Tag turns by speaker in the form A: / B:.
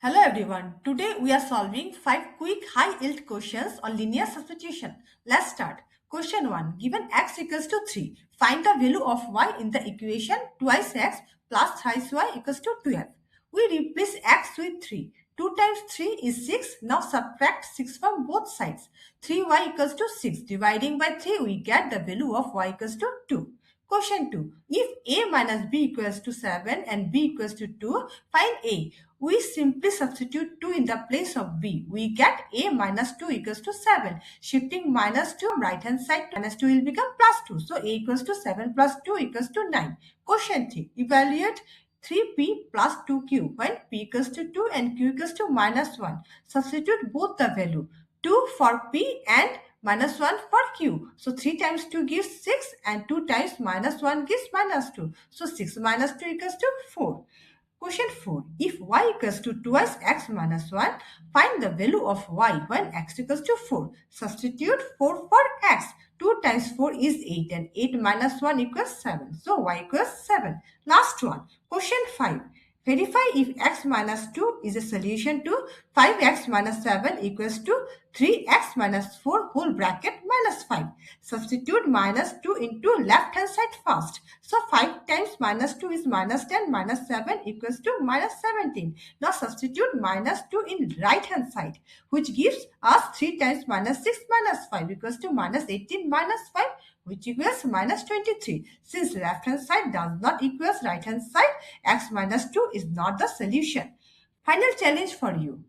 A: Hello everyone. Today we are solving 5 quick high-yield questions on linear substitution. Let's start. Question 1. Given x equals to 3, find the value of y in the equation twice x plus thrice y equals to 12. We replace x with 3. 2 times 3 is 6. Now subtract 6 from both sides. 3y equals to 6. Dividing by 3, we get the value of y equals to 2. Question 2. If a minus b equals to 7 and b equals to 2, find a. We simply substitute 2 in the place of b. We get a minus 2 equals to 7. Shifting minus 2 from right hand side, minus 2 will become plus 2. So a equals to 7 plus 2 equals to 9. Question 3. Evaluate 3p plus 2q when p equals to 2 and q equals to minus 1. Substitute both the value. 2 for p and minus 1 for q. So 3 times 2 gives 6 and 2 times minus 1 gives minus 2. So 6 minus 2 equals to 4. Question 4. If y equals to twice x minus 1, find the value of y when x equals to 4. Substitute 4 for x. 2 times 4 is 8 and 8 minus 1 equals 7. So y equals 7. Last one. Question 5. Verify if x minus 2 is a solution to 5x minus 7 equals to 3x minus 4 whole bracket minus 5. Substitute minus 2 into left hand side first. So 5 times minus 2 is minus 10 minus 7 equals to minus 17. Now substitute minus 2 in right hand side, which gives us 3 times minus 6 minus 5 equals to minus 18 minus 5, which equals minus 23. Since left hand side does not equals right hand side, x minus 2 is not the solution. Final challenge for you.